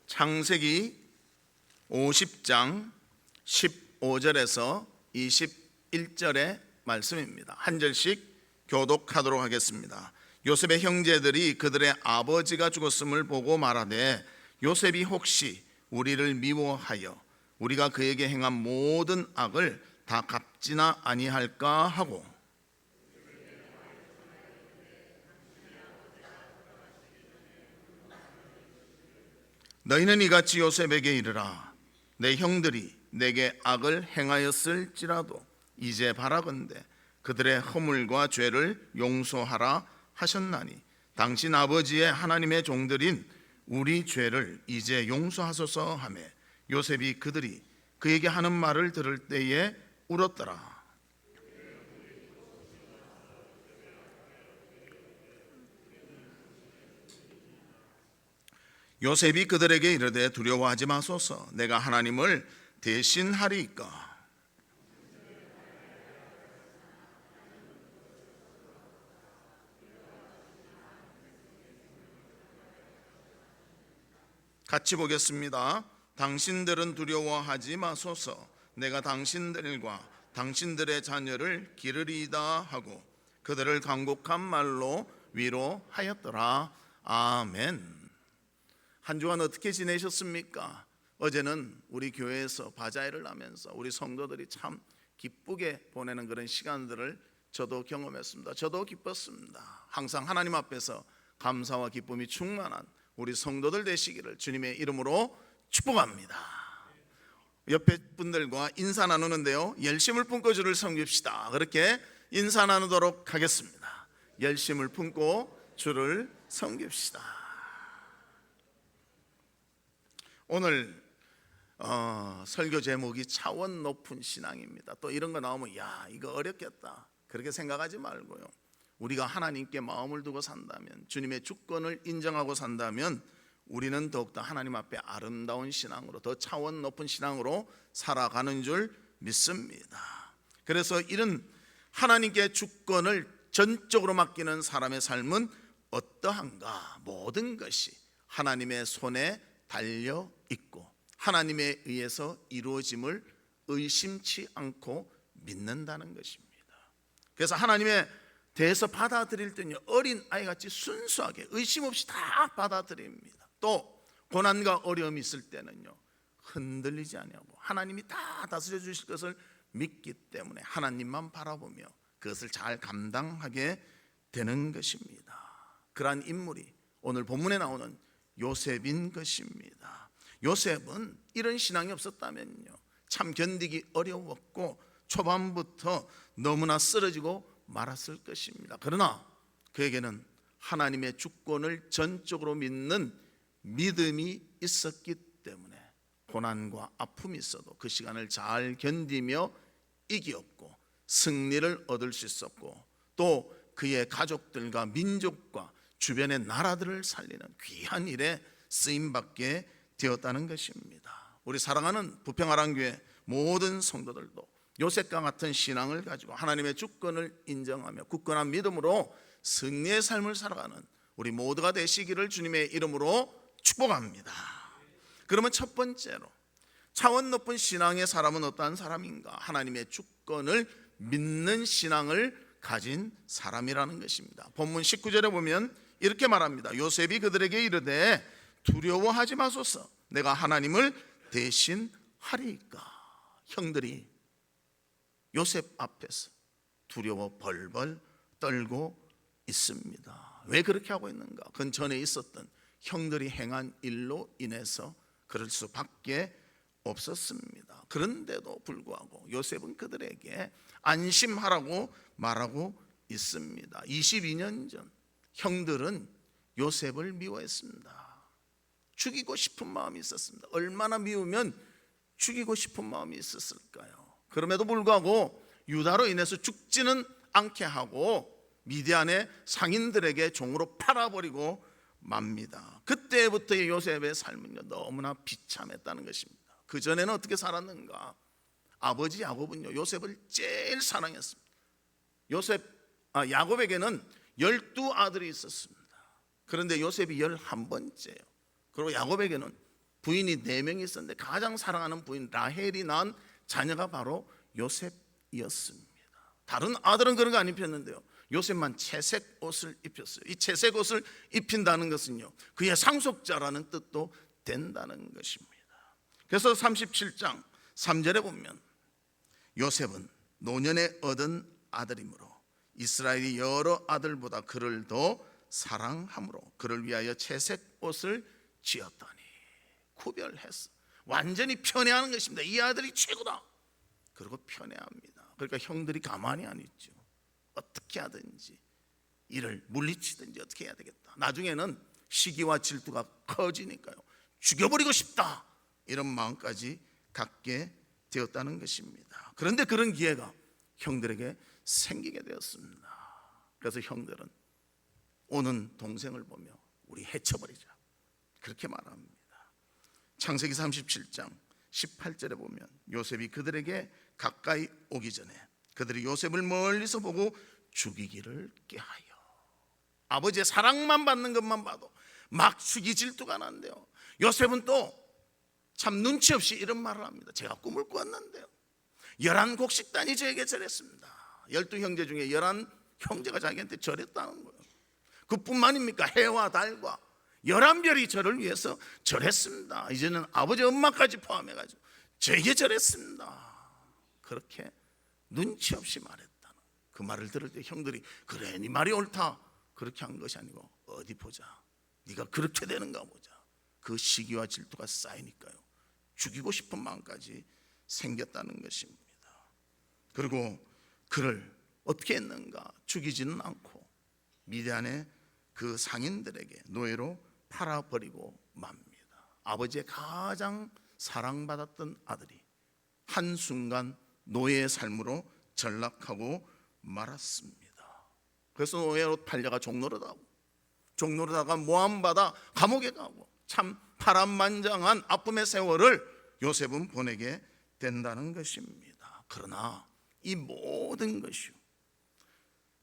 창세기 50장 15절에서 21절의 말씀입니다. 한 절씩 교독하도록 하겠습니다. 요셉의 형제들이 그들의 아버지가 죽었음을 보고 말하되 요셉이 혹시 우리를 미워하여 우리가 그에게 행한 모든 악을 다 갚지나 아니할까 하고, 너희는 이같이 요셉에게 이르라. 내 형들이 내게 악을 행하였을지라도 이제 바라건대 그들의 허물과 죄를 용서하라 하셨나니 당신 아버지의 하나님의 종들인 우리 죄를 이제 용서하소서 하며 요셉이 그들이 그에게 하는 말을 들을 때에 울었더라. 요셉이 그들에게 이르되 두려워하지 마소서. 내가 하나님을 대신하리이까. 같이 보겠습니다. 당신들은 두려워하지 마소서. 내가 당신들과 당신들의 자녀를 기르리이다 하고 그들을 간곡한 말로 위로하였더라. 아멘. 한 주간 어떻게 지내셨습니까? 어제는 우리 교회에서 바자회를 하면서 우리 성도들이 참 기쁘게 보내는 그런 시간들을 저도 경험했습니다. 저도 기뻤습니다. 항상 하나님 앞에서 감사와 기쁨이 충만한 우리 성도들 되시기를 주님의 이름으로 축복합니다. 옆에 분들과 인사 나누는데요, 열심을 품고 주를 섬깁시다. 그렇게 인사 나누도록 하겠습니다. 열심을 품고 주를 섬깁시다. 오늘 설교 제목이 차원 높은 신앙입니다. 또 이런 거 나오면 야, 이거 어렵겠다 그렇게 생각하지 말고요, 우리가 하나님께 마음을 두고 산다면, 주님의 주권을 인정하고 산다면 우리는 더욱더 하나님 앞에 아름다운 신앙으로, 더 차원 높은 신앙으로 살아가는 줄 믿습니다. 그래서 이런 하나님께 주권을 전적으로 맡기는 사람의 삶은 어떠한가? 모든 것이 하나님의 손에 달려 있고 하나님에 의해서 이루어짐을 의심치 않고 믿는다는 것입니다. 그래서 하나님의 대해서 받아들일 때는요, 어린 아이같이 순수하게 의심 없이 다 받아들입니다. 또 고난과 어려움이 있을 때는요, 흔들리지 아니하고 하나님이 다 다스려 주실 것을 믿기 때문에 하나님만 바라보며 그것을 잘 감당하게 되는 것입니다. 그러한 인물이 오늘 본문에 나오는 요셉인 것입니다. 요셉은 이런 신앙이 없었다면요, 참 견디기 어려웠고 초반부터 너무나 쓰러지고 말았을 것입니다. 그러나 그에게는 하나님의 주권을 전적으로 믿는 믿음이 있었기 때문에 고난과 아픔이 있어도 그 시간을 잘 견디며 이기었고 승리를 얻을 수 있었고, 또 그의 가족들과 민족과 주변의 나라들을 살리는 귀한 일에 쓰임받게 되었다는 것입니다. 우리 사랑하는 부평아랑교회 모든 성도들도 요셉과 같은 신앙을 가지고 하나님의 주권을 인정하며 굳건한 믿음으로 승리의 삶을 살아가는 우리 모두가 되시기를 주님의 이름으로 축복합니다. 그러면 첫 번째로, 차원 높은 신앙의 사람은 어떠한 사람인가? 하나님의 주권을 믿는 신앙을 가진 사람이라는 것입니다. 본문 19절에 보면 이렇게 말합니다. 요셉이 그들에게 이르되 두려워하지 마소서. 내가 하나님을 대신하리이까. 형들이 요셉 앞에서 두려워 벌벌 떨고 있습니다. 왜 그렇게 하고 있는가? 그건 전에 있었던 형들이 행한 일로 인해서 그럴 수밖에 없었습니다. 그런데도 불구하고 요셉은 그들에게 안심하라고 말하고 있습니다. 22년 전 형들은 요셉을 미워했습니다. 죽이고 싶은 마음이 있었습니다. 얼마나 미우면 죽이고 싶은 마음이 있었을까요? 그럼에도 불구하고 유다로 인해서 죽지는 않게 하고 미디안의 상인들에게 종으로 팔아버리고 맙니다. 그때부터의 요셉의 삶은요, 너무나 비참했다는 것입니다. 그 전에는 어떻게 살았는가? 아버지 야곱은요, 요셉을 제일 사랑했습니다. 야곱에게는 12아들이 있었습니다. 그런데 요셉이 11번째예요. 그리고 야곱에게는 부인이 4명이 있었는데 가장 사랑하는 부인 라헬이 낳은 자녀가 바로 요셉이었습니다. 다른 아들은 그런 거 안 입혔는데요, 요셉만 채색 옷을 입혔어요. 이 채색 옷을 입힌다는 것은요, 그의 상속자라는 뜻도 된다는 것입니다. 그래서 37장 3절에 보면 요셉은 노년에 얻은 아들이므로 이스라엘이 여러 아들보다 그를 더 사랑함으로 그를 위하여 채색 옷을 지었더니, 구별했어. 완전히 편애하는 것입니다. 이 아들이 최고다. 그리고 편애합니다. 그러니까 형들이 가만히 안 있죠. 어떻게 하든지 이를 물리치든지 어떻게 해야 되겠다. 나중에는 시기와 질투가 커지니까요, 죽여버리고 싶다, 이런 마음까지 갖게 되었다는 것입니다. 그런데 그런 기회가 형들에게 생기게 되었습니다. 그래서 형들은 오는 동생을 보며 우리 해쳐버리자, 그렇게 말합니다. 창세기 37장 18절에 보면 요셉이 그들에게 가까이 오기 전에 그들이 요셉을 멀리서 보고 죽이기를 꾀하여, 아버지의 사랑만 받는 것만 봐도 막 죽이 질투가 난대요. 요셉은 또 참 눈치 없이 이런 말을 합니다. 제가 꿈을 꾸었는데요, 11곡식단이 저에게 절했습니다. 12형제 중에 11형제가 자기한테 절했다는 거예요. 그뿐만입니까? 해와 달과 11별이 저를 위해서 절했습니다. 이제는 아버지 엄마까지 포함해가지고 저에게 절했습니다. 그렇게 눈치 없이 말했다는, 그 말을 들을 때 형들이 그래 네 말이 옳다, 그렇게 한 것이 아니고 어디 보자, 네가 그렇게 되는가 보자. 그 시기와 질투가 쌓이니까요, 죽이고 싶은 마음까지 생겼다는 것입니다. 그리고 그를 어떻게 했는가? 죽이지는 않고 미디안의 그 상인들에게 노예로 팔아버리고 맙니다. 아버지의 가장 사랑받았던 아들이 한순간 노예의 삶으로 전락하고 말았습니다. 그래서 노예로 팔려가 종노릇하다가 모함받아 감옥에 가고 참 파란만장한 아픔의 세월을 요셉은 보내게 된다는 것입니다. 그러나 이 모든 것이요,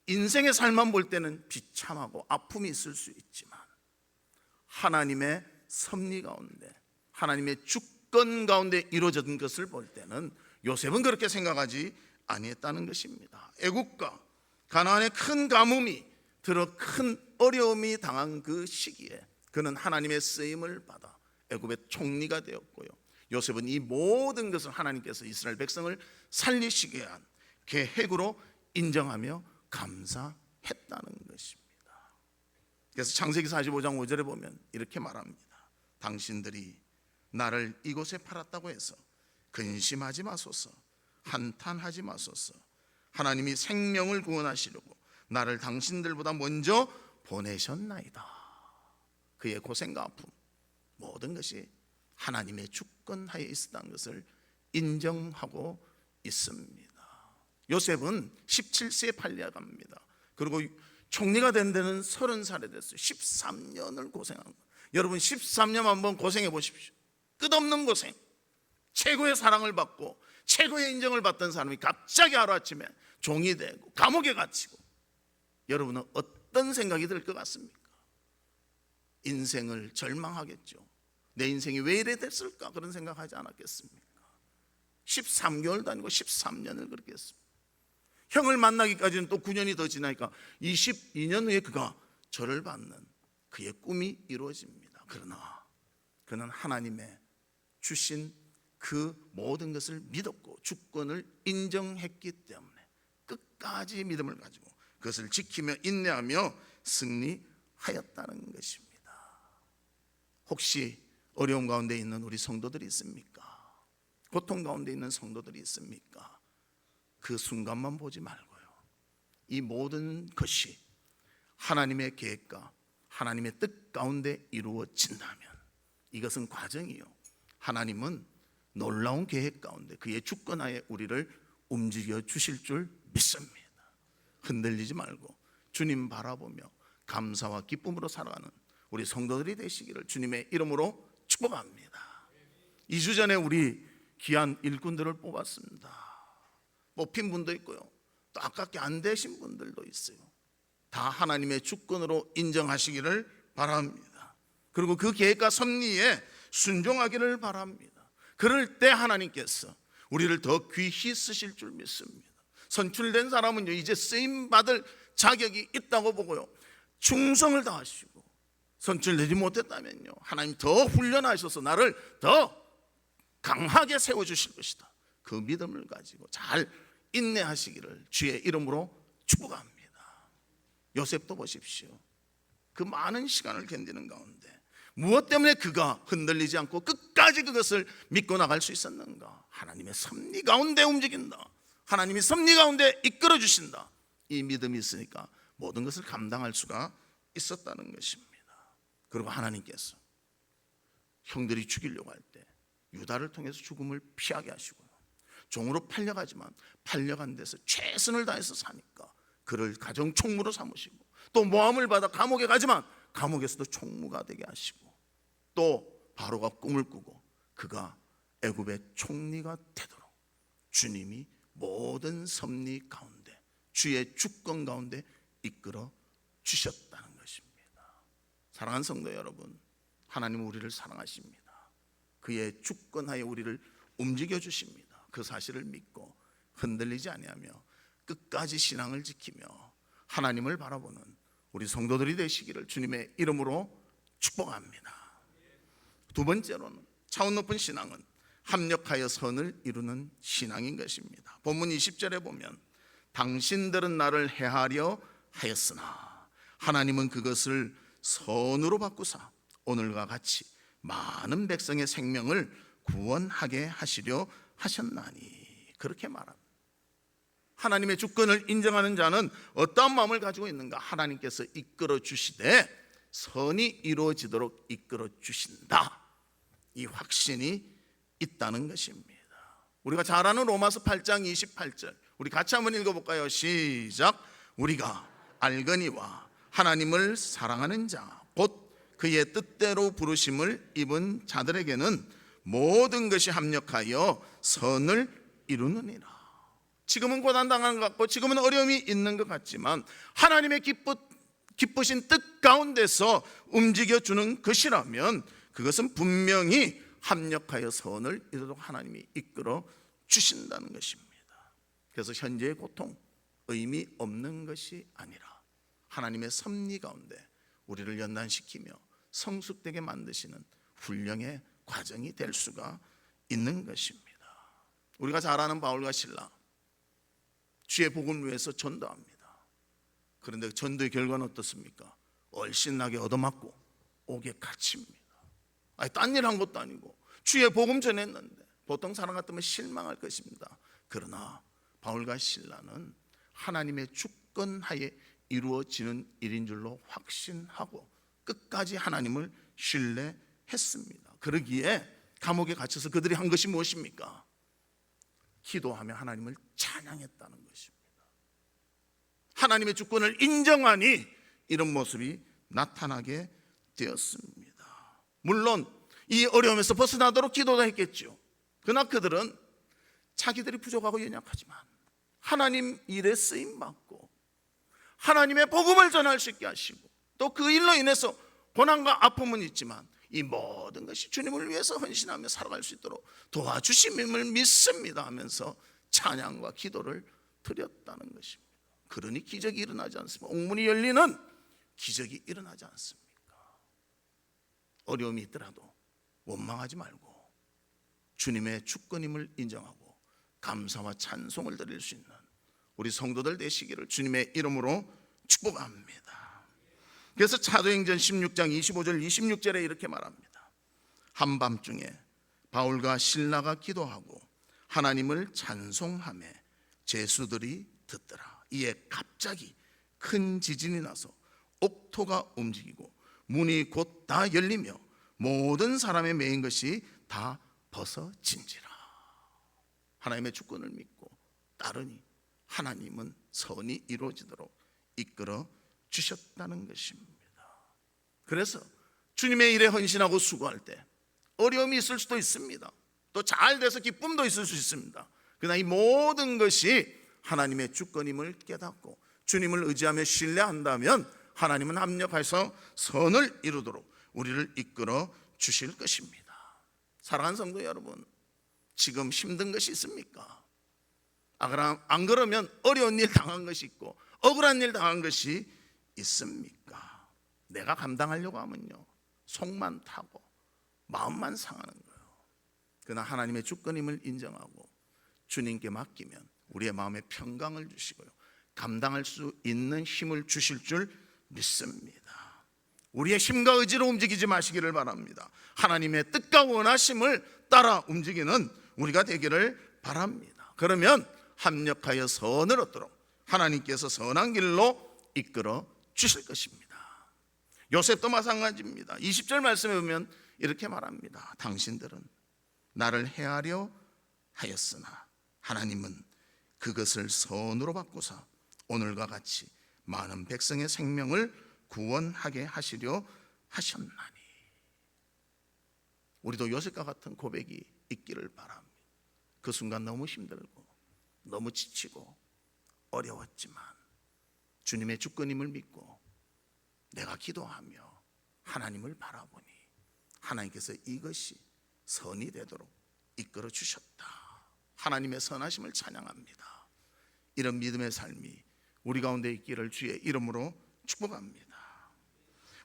인생의 삶만 볼 때는 비참하고 아픔이 있을 수 있지만 하나님의 섭리 가운데, 하나님의 주권 가운데 이루어진 것을 볼 때는 요셉은 그렇게 생각하지 아니했다는 것입니다. 애국과 가나안의 큰 가뭄이 들어 큰 어려움이 당한 그 시기에 그는 하나님의 쓰임을 받아 애굽의 총리가 되었고요, 요셉은 이 모든 것을 하나님께서 이스라엘 백성을 살리시게 한 계획으로 인정하며 감사했다는 것입니다. 그래서 창세기 45장 5절에 보면 이렇게 말합니다. 당신들이 나를 이곳에 팔았다고 해서 근심하지 마소서, 한탄하지 마소서. 하나님이 생명을 구원하시려고 나를 당신들보다 먼저 보내셨나이다. 그의 고생과 아픔, 모든 것이 하나님의 주권하에 있었다는 것을 인정하고 있습니다. 요셉은 17세에 팔려갑니다. 그리고 총리가 된 데는 30살에 됐어요. 13년을 고생한 거예요. 여러분 13년 한번 고생해 보십시오. 끝없는 고생, 최고의 사랑을 받고 최고의 인정을 받던 사람이 갑자기 하루아침에 종이 되고 감옥에 갇히고, 여러분은 어떤 생각이 들 것 같습니까? 인생을 절망하겠죠. 내 인생이 왜 이래 됐을까, 그런 생각하지 않았겠습니까? 13개월도 아니고 13년을 그렇게 했습니다. 형을 만나기까지는 또 9년이 더 지나니까 22년 후에 그가 절을 받는 그의 꿈이 이루어집니다. 그러나 그는 하나님의 주신 그 모든 것을 믿었고 주권을 인정했기 때문에 끝까지 믿음을 가지고 그것을 지키며 인내하며 승리하였다는 것입니다. 혹시 어려움 가운데 있는 우리 성도들이 있습니까? 고통 가운데 있는 성도들이 있습니까? 그 순간만 보지 말고요, 이 모든 것이 하나님의 계획과 하나님의 뜻 가운데 이루어진다면 이것은 과정이요, 하나님은 놀라운 계획 가운데 그의 주권하에 우리를 움직여 주실 줄 믿습니다. 흔들리지 말고 주님 바라보며 감사와 기쁨으로 살아가는 우리 성도들이 되시기를 주님의 이름으로 축복합니다. 2주 전에 우리 귀한 일꾼들을 뽑았습니다. 뽑힌 분도 있고요, 또 아깝게 안 되신 분들도 있어요. 다 하나님의 주권으로 인정하시기를 바랍니다. 그리고 그 계획과 섭리에 순종하기를 바랍니다. 그럴 때 하나님께서 우리를 더 귀히 쓰실 줄 믿습니다. 선출된 사람은요, 이제 쓰임받을 자격이 있다고 보고요, 충성을 다하시고, 선출되지 못했다면요, 하나님 더 훈련하셔서 나를 더 강하게 세워주실 것이다. 그 믿음을 가지고 잘 인내하시기를 주의 이름으로 축복합니다. 요셉도 보십시오. 그 많은 시간을 견디는 가운데 무엇 때문에 그가 흔들리지 않고 끝까지 그것을 믿고 나갈 수 있었는가? 하나님의 섭리 가운데 움직인다. 하나님이 섭리 가운데 이끌어 주신다. 이 믿음이 있으니까 모든 것을 감당할 수가 있었다는 것입니다. 그리고 하나님께서 형들이 죽이려고 할 때 유다를 통해서 죽음을 피하게 하시고요, 종으로 팔려가지만 팔려간 데서 최선을 다해서 사니까 그를 가정 총무로 삼으시고, 또 모함을 받아 감옥에 가지만 감옥에서도 총무가 되게 하시고, 또 바로가 꿈을 꾸고 그가 애굽의 총리가 되도록 주님이 모든 섭리 가운데, 주의 주권 가운데 이끌어 주셨다는 것입니다. 사랑하는 성도 여러분, 하나님은 우리를 사랑하십니다. 그의 주권하에 우리를 움직여 주십니다. 그 사실을 믿고 흔들리지 아니하며 끝까지 신앙을 지키며 하나님을 바라보는 우리 성도들이 되시기를 주님의 이름으로 축복합니다. 두 번째로는 차원 높은 신앙은 합력하여 선을 이루는 신앙인 것입니다. 본문 20절에 보면 당신들은 나를 해하려 하였으나 하나님은 그것을 선으로 바꾸사 오늘과 같이 많은 백성의 생명을 구원하게 하시려 하셨나니, 그렇게 말합니다. 하나님의 주권을 인정하는 자는 어떠한 마음을 가지고 있는가? 하나님께서 이끌어 주시되 선이 이루어지도록 이끌어 주신다, 이 확신이 있다는 것입니다. 우리가 잘 아는 로마서 8장 28절 우리 같이 한번 읽어볼까요? 시작. 우리가 알거니와 하나님을 사랑하는 자 곧 그의 뜻대로 부르심을 입은 자들에게는 모든 것이 합력하여 선을 이루느니라. 지금은 고난당한 것 같고 지금은 어려움이 있는 것 같지만 하나님의 기쁘신 뜻 가운데서 움직여주는 것이라면 그것은 분명히 합력하여 선을 이루도록 하나님이 이끌어 주신다는 것입니다. 그래서 현재의 고통, 의미 없는 것이 아니라 하나님의 섭리 가운데 우리를 연단시키며 성숙되게 만드시는 훈련의 과정이 될 수가 있는 것입니다. 우리가 잘 아는 바울과 실라, 주의 복음을 위해서 전도합니다. 그런데 전도의 결과는 어떻습니까? 얼씬나게 얻어맞고 옥에 갇힙니다. 아니, 딴 일 한 것도 아니고 주의 복음 전했는데 보통 사람 같으면 실망할 것입니다. 그러나 바울과 실라는 하나님의 주권하에 이루어지는 일인 줄로 확신하고 끝까지 하나님을 신뢰했습니다. 그러기에 감옥에 갇혀서 그들이 한 것이 무엇입니까? 기도하며 하나님을 찬양했다는 것입니다. 하나님의 주권을 인정하니 이런 모습이 나타나게 되었습니다. 물론 이 어려움에서 벗어나도록 기도도 했겠죠. 그러나 그들은 자기들이 부족하고 연약하지만 하나님 일에 쓰임받고 하나님의 복음을 전할 수 있게 하시고 또 그 일로 인해서 고난과 아픔은 있지만 이 모든 것이 주님을 위해서 헌신하며 살아갈 수 있도록 도와주심을 믿습니다 하면서 찬양과 기도를 드렸다는 것입니다. 그러니 기적이 일어나지 않습니까? 옥문이 열리는 기적이 일어나지 않습니까? 어려움이 있더라도 원망하지 말고 주님의 주권임을 인정하고 감사와 찬송을 드릴 수 있는 우리 성도들 되시기를 주님의 이름으로 축복합니다. 그래서 사도행전 16장 25절 26절에 이렇게 말합니다. 한밤중에 바울과 실라가 기도하고 하나님을 찬송하며 제수들이 듣더라. 이에 갑자기 큰 지진이 나서 옥토가 움직이고 문이 곧 다 열리며 모든 사람의 매인 것이 다 벗어진지라. 하나님의 주권을 믿고 따르니 하나님은 선이 이루어지도록 이끌어 주셨다는 것입니다. 그래서 주님의 일에 헌신하고 수고할 때 어려움이 있을 수도 있습니다. 또 잘 돼서 기쁨도 있을 수 있습니다. 그러나 이 모든 것이 하나님의 주권임을 깨닫고 주님을 의지하며 신뢰한다면 하나님은 합력해서 선을 이루도록 우리를 이끌어 주실 것입니다. 사랑하는 성도 여러분, 지금 힘든 것이 있습니까? 안 그러면 어려운 일 당한 것이 있고 억울한 일 당한 것이 있습니까? 내가 감당하려고 하면요, 속만 타고 마음만 상하는 거예요. 그러나 하나님의 주권임을 인정하고 주님께 맡기면 우리의 마음에 평강을 주시고요, 감당할 수 있는 힘을 주실 줄 믿습니다. 우리의 힘과 의지로 움직이지 마시기를 바랍니다. 하나님의 뜻과 원하심을 따라 움직이는 우리가 되기를 바랍니다. 그러면 합력하여 선을 얻도록 하나님께서 선한 길로 이끌어 주실 것입니다. 요셉도 마찬가지입니다. 20절 말씀에 보면 이렇게 말합니다. 당신들은 나를 해하려 하였으나 하나님은 그것을 선으로 바꾸사 오늘과 같이 많은 백성의 생명을 구원하게 하시려 하셨나니. 우리도 요셉과 같은 고백이 있기를 바랍니다. 그 순간 너무 힘들고 너무 지치고 어려웠지만 주님의 주권임을 믿고 내가 기도하며 하나님을 바라보니 하나님께서 이것이 선이 되도록 이끌어 주셨다. 하나님의 선하심을 찬양합니다. 이런 믿음의 삶이 우리 가운데 있기를 주의 이름으로 축복합니다.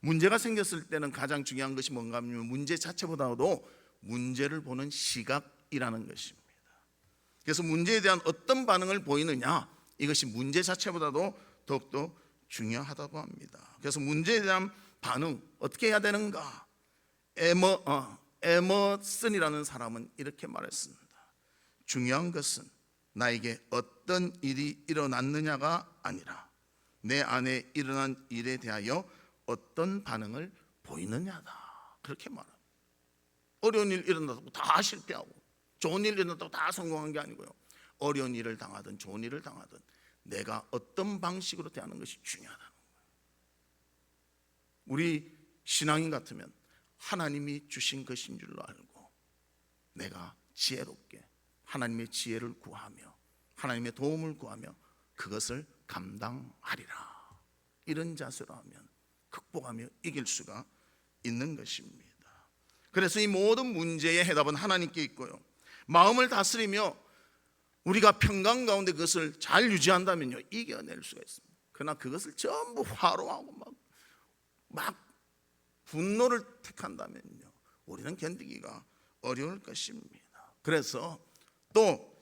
문제가 생겼을 때는 가장 중요한 것이 뭔가 하면 문제 자체보다도 문제를 보는 시각이라는 것입니다. 그래서 문제에 대한 어떤 반응을 보이느냐, 이것이 문제 자체보다도 더욱더 중요하다고 합니다. 그래서 문제에 대한 반응 어떻게 해야 되는가? 에머슨이라는 사람은 이렇게 말했습니다. 중요한 것은 나에게 어떤 일이 일어났느냐가 아니라 내 안에 일어난 일에 대하여 어떤 반응을 보이느냐다. 그렇게 말합니다. 어려운 일 일어났다고 다 실패하고 좋은 일 일어났다고 다 성공한 게 아니고요, 어려운 일을 당하든 좋은 일을 당하든 내가 어떤 방식으로 대하는 것이 중요하다는 거예요. 우리 신앙인 같으면 하나님이 주신 것인 줄로 알고 내가 지혜롭게 하나님의 지혜를 구하며 하나님의 도움을 구하며 그것을 감당하리라. 이런 자세로 하면 극복하며 이길 수가 있는 것입니다. 그래서 이 모든 문제의 해답은 하나님께 있고요, 마음을 다스리며 우리가 평강 가운데 그것을 잘 유지한다면요, 이겨낼 수가 있습니다. 그러나 그것을 전부 화로하고 막 분노를 택한다면요, 우리는 견디기가 어려울 것입니다. 그래서 또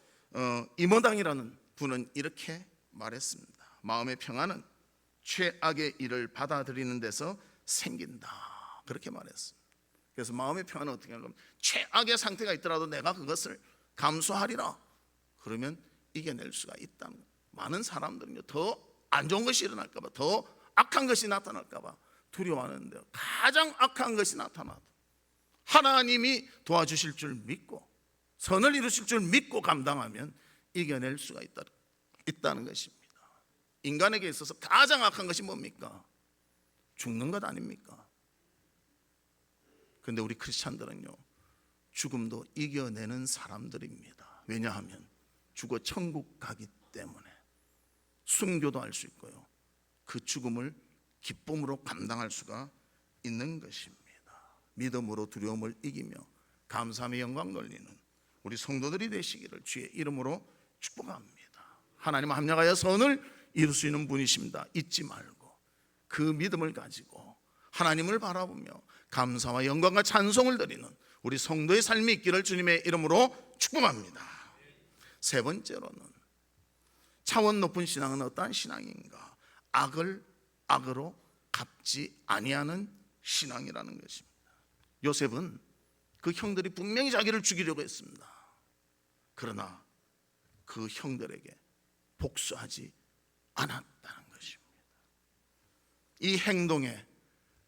이모당이라는 분은 이렇게 말했습니다. 마음의 평안은 최악의 일을 받아들이는 데서 생긴다. 그렇게 말했습니다. 그래서 마음의 평안은 어떻게 하는 겁니까? 최악의 상태가 있더라도 내가 그것을 감수하리라. 그러면 이겨낼 수가 있다는 거예요. 많은 사람들은요, 더 안 좋은 것이 일어날까 봐, 더 악한 것이 나타날까 봐 두려워하는데, 가장 악한 것이 나타나도 하나님이 도와주실 줄 믿고 선을 이루실 줄 믿고 감당하면 이겨낼 수가 있다는 것입니다. 인간에게 있어서 가장 악한 것이 뭡니까? 죽는 것 아닙니까? 그런데 우리 크리스찬들은요, 죽음도 이겨내는 사람들입니다. 왜냐하면 죽어 천국 가기 때문에 순교도 할 수 있고요, 그 죽음을 기쁨으로 감당할 수가 있는 것입니다. 믿음으로 두려움을 이기며 감사함의 영광 돌리는 우리 성도들이 되시기를 주의 이름으로 축복합니다. 하나님 합력하여 선을 이룰 수 있는 분이십니다. 잊지 말고 그 믿음을 가지고 하나님을 바라보며 감사와 영광과 찬송을 드리는 우리 성도의 삶이 있기를 주님의 이름으로 축복합니다. 세 번째로는 차원 높은 신앙은 어떠한 신앙인가? 악을 악으로 갚지 아니하는 신앙이라는 것입니다. 요셉은 그 형들이 분명히 자기를 죽이려고 했습니다. 그러나 그 형들에게 복수하지 않았다는 것입니다. 이 행동의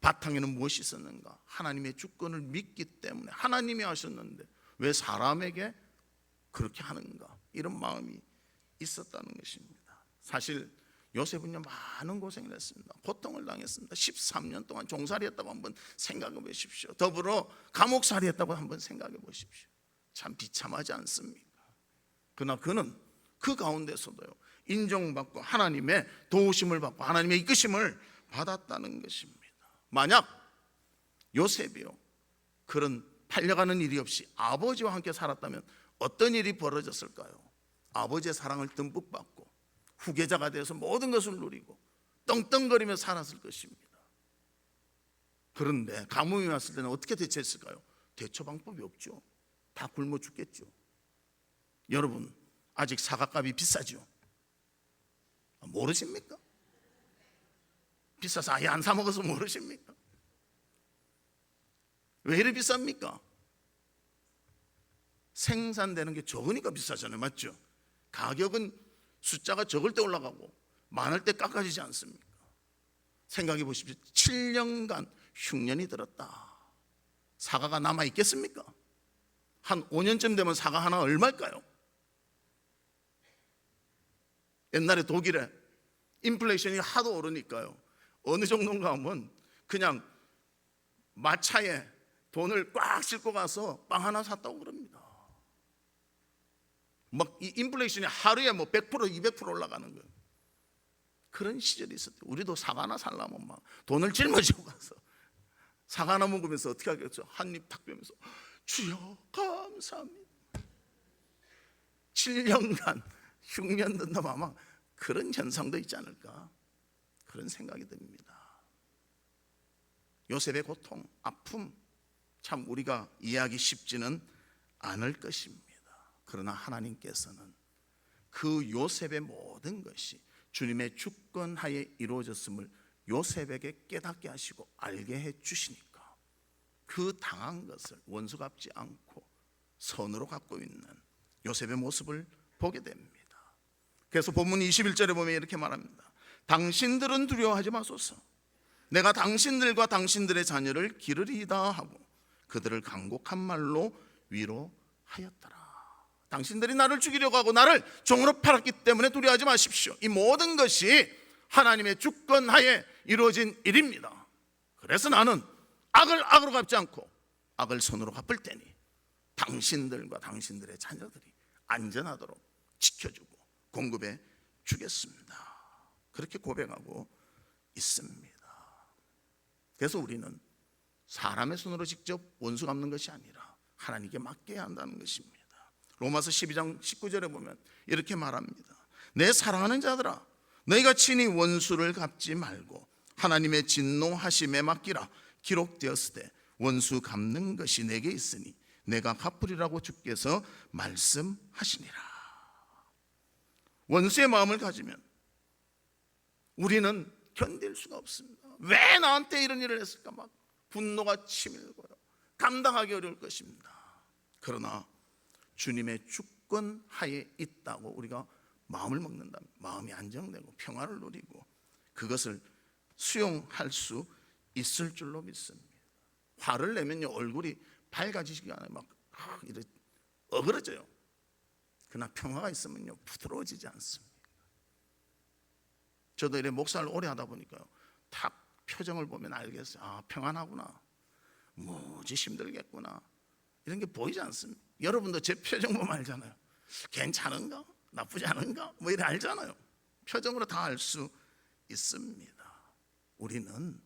바탕에는 무엇이 있었는가? 하나님의 주권을 믿기 때문에 하나님이 하셨는데 왜 사람에게 그렇게 하는가? 이런 마음이 있었다는 것입니다. 사실 요셉은요, 많은 고생을 했습니다. 고통을 당했습니다. 13년 동안 종살이했다고 한번 생각해 보십시오. 더불어 감옥살이했다고 한번 생각해 보십시오. 참 비참하지 않습니까? 그러나 그는 그 가운데서도요, 인정받고 하나님의 도우심을 받고 하나님의 이끄심을 받았다는 것입니다. 만약 요셉이요, 그런 팔려가는 일이 없이 아버지와 함께 살았다면 어떤 일이 벌어졌을까요? 아버지의 사랑을 듬뿍 받고 후계자가 되어서 모든 것을 누리고 떵떵거리며 살았을 것입니다. 그런데 가뭄이 왔을 때는 어떻게 대처했을까요? 대처 방법이 없죠. 다 굶어 죽겠죠. 여러분, 아직 사과값이 비싸죠? 모르십니까? 비싸서 아예 안 사 먹어서 모르십니까? 왜 이렇게 비쌉니까? 생산되는 게 적으니까 비싸잖아요. 맞죠? 가격은 숫자가 적을 때 올라가고 많을 때 깎아지지 않습니까? 생각해 보십시오. 7년간 흉년이 들었다. 사과가 남아 있겠습니까? 한 5년쯤 되면 사과 하나 얼마일까요? 옛날에 독일에 인플레이션이 하도 오르니까요, 어느 정도인가 하면 그냥 마차에 돈을 꽉 싣고 가서 빵 하나 샀다고 그럽니다. 막 이 인플레이션이 하루에 뭐 100% 200% 올라가는 거예요. 그런 시절이 있었대요. 우리도 사과 하나 살려면 막 돈을 짊어지고 가서 사과 하나 먹으면서 어떻게 하겠죠? 한 입 탁 빼면서 주여 감사합니다. 7년간 흉년 든다면 아마 그런 현상도 있지 않을까, 그런 생각이 듭니다. 요셉의 고통, 아픔, 참 우리가 이해하기 쉽지는 않을 것입니다. 그러나 하나님께서는 그 요셉의 모든 것이 주님의 주권하에 이루어졌음을 요셉에게 깨닫게 하시고 알게 해 주시니까 그 당한 것을 원수 갚지 않고 선으로 갖고 있는 요셉의 모습을 보게 됩니다. 그래서 본문 21절에 보면 이렇게 말합니다. 당신들은 두려워하지 마소서. 내가 당신들과 당신들의 자녀를 기르리이다 하고 그들을 간곡한 말로 위로하였더라. 당신들이 나를 죽이려고 하고 나를 종으로 팔았기 때문에 두려워하지 마십시오. 이 모든 것이 하나님의 주권하에 이루어진 일입니다. 그래서 나는 악을 악으로 갚지 않고 악을 선으로 갚을 테니 당신들과 당신들의 자녀들이 안전하도록 지켜주고 공급해 주겠습니다. 그렇게 고백하고 있습니다. 그래서 우리는 사람의 손으로 직접 원수 갚는 것이 아니라 하나님께 맡겨야 한다는 것입니다. 로마서 12장 19절에 보면 이렇게 말합니다. 내 사랑하는 자들아, 너희가 친히 원수를 갚지 말고 하나님의 진노하심에 맡기라. 기록되었을 때 원수 갚는 것이 내게 있으니 내가 갚으리라고 주께서 말씀하시니라. 원수의 마음을 가지면 우리는 견딜 수가 없습니다. 왜 나한테 이런 일을 했을까? 막 분노가 치밀고요, 감당하기 어려울 것입니다. 그러나 주님의 주권 하에 있다고 우리가 마음을 먹는다면 마음이 안정되고 평화를 누리고 그것을 수용할 수 있을 줄로 믿습니다. 화를 내면요 얼굴이 밝아지지가 않아요. 막 이렇게 어그러져요. 그러나 평화가 있으면요 부드러워지지 않습니다. 저도 이렇게 목사를 오래 하다 보니까요, 딱 표정을 보면 알겠어요. 아, 평안하구나, 무지 힘들겠구나, 이런 게 보이지 않습니다. 여러분도 제 표정 보면 알잖아요. 괜찮은가? 나쁘지 않은가? 뭐 이래 알잖아요. 표정으로 다 알 수 있습니다. 우리는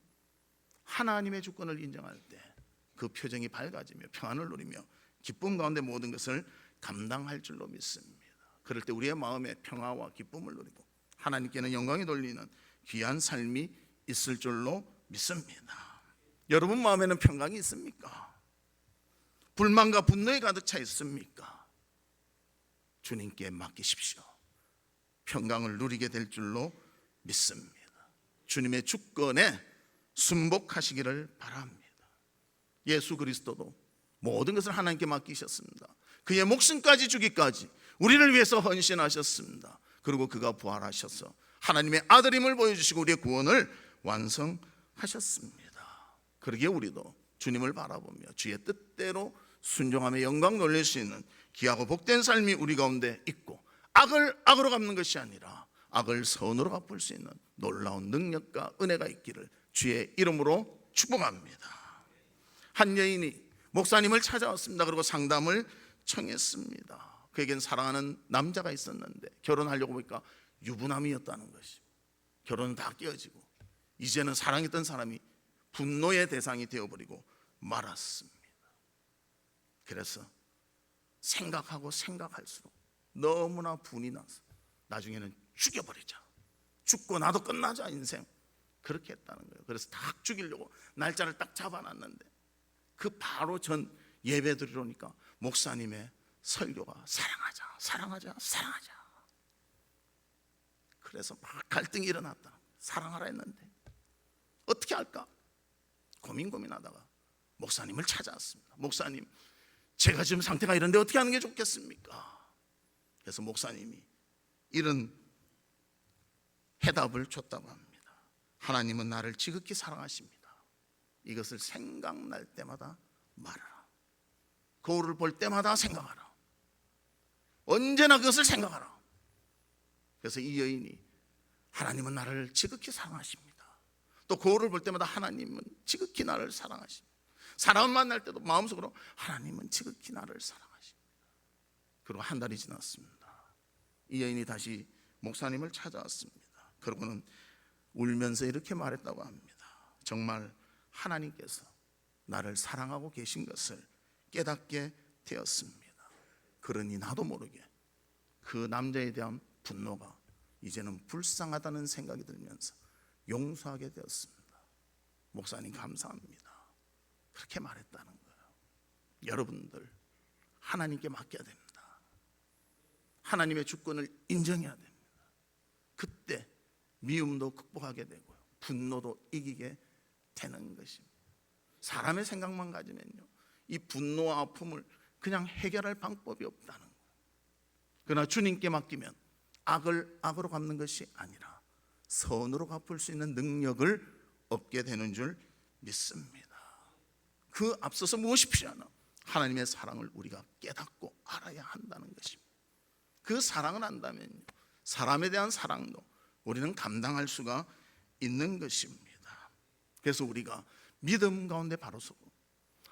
하나님의 주권을 인정할 때 그 표정이 밝아지며 평안을 누리며 기쁨 가운데 모든 것을 감당할 줄로 믿습니다. 그럴 때 우리의 마음에 평화와 기쁨을 누리고 하나님께는 영광이 돌리는 귀한 삶이 있을 줄로 믿습니다. 여러분 마음에는 평강이 있습니까? 불만과 분노에 가득 차 있습니까? 주님께 맡기십시오. 평강을 누리게 될 줄로 믿습니다. 주님의 주권에 순복하시기를 바랍니다. 예수 그리스도도 모든 것을 하나님께 맡기셨습니다. 그의 목숨까지 주기까지 우리를 위해서 헌신하셨습니다. 그리고 그가 부활하셔서 하나님의 아들임을 보여주시고 우리의 구원을 완성하셨습니다. 그러기에 우리도 주님을 바라보며 주의 뜻대로 순종하며 영광 돌릴 수 있는 귀하고 복된 삶이 우리 가운데 있고 악을 악으로 갚는 것이 아니라 악을 선으로 갚을 수 있는 놀라운 능력과 은혜가 있기를 주의 이름으로 축복합니다. 한 여인이 목사님을 찾아왔습니다. 그리고 상담을 청했습니다. 그에겐 사랑하는 남자가 있었는데 결혼하려고 보니까 유부남이었다는 것이, 결혼은 다 깨어지고 이제는 사랑했던 사람이 분노의 대상이 되어버리고 말았습니다. 그래서 생각하고 생각할수록 너무나 분이 나서 나중에는 죽여버리자, 죽고 나도 끝나자 인생, 그렇게 했다는 거예요. 그래서 딱 죽이려고 날짜를 딱 잡아놨는데 그 바로 전 예배 드리러니까 목사님의 설교가 사랑하자, 사랑하자, 사랑하자. 그래서 막 갈등이 일어났다. 사랑하라 했는데 어떻게 할까 고민하다가 목사님을 찾아왔습니다. 목사님, 제가 지금 상태가 이런데 어떻게 하는 게 좋겠습니까? 그래서 목사님이 이런 해답을 줬다고 합니다. 하나님은 나를 지극히 사랑하십니다. 이것을 생각날 때마다 말하라. 거울을 볼 때마다 생각하라. 언제나 그것을 생각하라. 그래서 이 여인이 하나님은 나를 지극히 사랑하십니다. 또 거울을 볼 때마다 하나님은 지극히 나를 사랑하십니다. 사람 만날 때도 마음속으로 하나님은 지극히 나를 사랑하십니다. 그리고 한 달이 지났습니다. 이 여인이 다시 목사님을 찾아왔습니다. 그러고는 울면서 이렇게 말했다고 합니다. 정말 하나님께서 나를 사랑하고 계신 것을 깨닫게 되었습니다. 그러니 나도 모르게 그 남자에 대한 분노가 이제는 불쌍하다는 생각이 들면서 용서하게 되었습니다. 목사님 감사합니다. 그렇게 말했다는 거예요. 여러분들 하나님께 맡겨야 됩니다. 하나님의 주권을 인정해야 됩니다. 그때 미움도 극복하게 되고요, 분노도 이기게 되는 것입니다. 사람의 생각만 가지면요, 이 분노와 아픔을 그냥 해결할 방법이 없다는 거예요. 그러나 주님께 맡기면 악을 악으로 갚는 것이 아니라 선으로 갚을 수 있는 능력을 얻게 되는 줄 믿습니다. 그 앞서서 무엇이 필요하나? 하나님의 사랑을 우리가 깨닫고 알아야 한다는 것입니다. 그 사랑을 안다면요, 사람에 대한 사랑도 우리는 감당할 수가 있는 것입니다. 그래서 우리가 믿음 가운데 바로 서고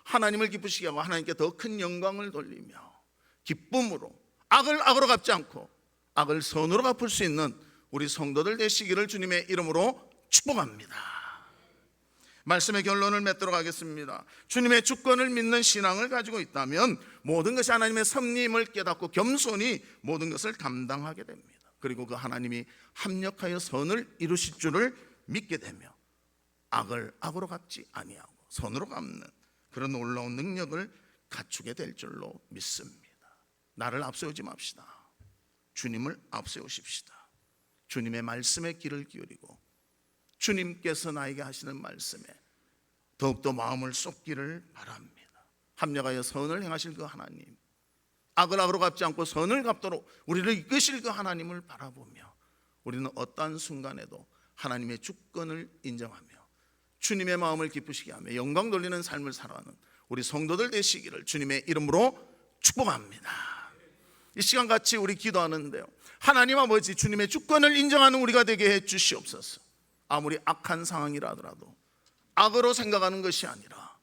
하나님을 기쁘시게 하고 하나님께 더 큰 영광을 돌리며 기쁨으로 악을 악으로 갚지 않고 악을 선으로 갚을 수 있는 우리 성도들 되시기를 주님의 이름으로 축복합니다. 말씀의 결론을 맺도록 하겠습니다. 주님의 주권을 믿는 신앙을 가지고 있다면 모든 것이 하나님의 섭리임을 깨닫고 겸손히 모든 것을 감당하게 됩니다. 그리고 그 하나님이 합력하여 선을 이루실 줄을 믿게 되며 악을 악으로 갚지 아니하고 선으로 갚는 그런 놀라운 능력을 갖추게 될 줄로 믿습니다. 나를 앞세우지 맙시다. 주님을 앞세우십시다. 주님의 말씀에 귀를 기울이고 주님께서 나에게 하시는 말씀에 더욱더 마음을 쏟기를 바랍니다. 합력하여 선을 행하실 그 하나님, 악을 악으로 갚지 않고 선을 갚도록 우리를 이끄실 그 하나님을 바라보며 우리는 어떠한 순간에도 하나님의 주권을 인정하며 주님의 마음을 기쁘시게 하며 영광 돌리는 삶을 살아가는 우리 성도들 되시기를 주님의 이름으로 축복합니다. 이 시간 같이 우리 기도하는데요, 하나님 아버지, 주님의 주권을 인정하는 우리가 되게 해 주시옵소서. 아무리 악한 상황이라 하더라도 악으로 생각하는 것이 아니라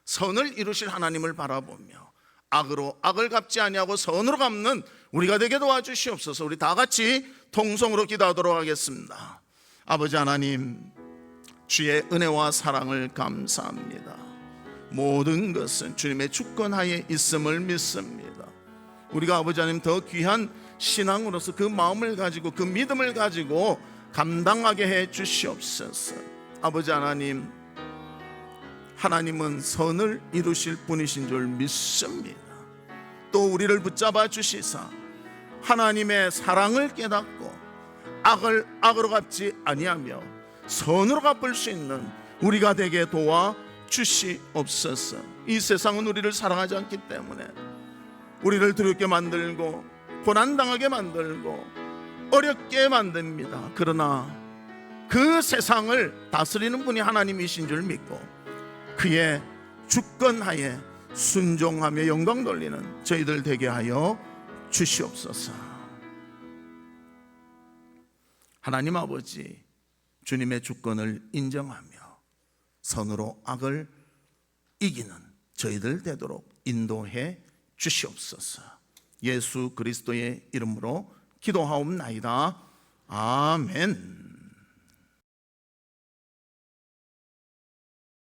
선을 이루실 하나님을 바라보며 악으로 악을 갚지 아니하고 선으로 갚는 우리가 되게 도와주시옵소서. 우리 다 같이 통성으로 기도하도록 하겠습니다. 아버지 하나님, 주의 은혜와 사랑을 감사합니다. 모든 것은 주님의 주권하에 있음을 믿습니다. 우리가 아버지 하나님 더 귀한 신앙으로서 그 마음을 가지고 그 믿음을 가지고 감당하게 해 주시옵소서. 아버지 하나님, 하나님은 선을 이루실 분이신 줄 믿습니다. 또 우리를 붙잡아 주시사 하나님의 사랑을 깨닫고 악을 악으로 갚지 아니하며 선으로 갚을 수 있는 우리가 되게 도와 주시옵소서. 이 세상은 우리를 사랑하지 않기 때문에 우리를 두렵게 만들고 고난당하게 만들고 어렵게 만듭니다. 그러나 그 세상을 다스리는 분이 하나님이신 줄 믿고 그의 주권하에 순종하며 영광 돌리는 저희들 되게 하여 주시옵소서. 하나님 아버지, 주님의 주권을 인정하며 선으로 악을 이기는 저희들 되도록 인도해 주시옵소서. 예수 그리스도의 이름으로 기도하옵나이다. 아멘.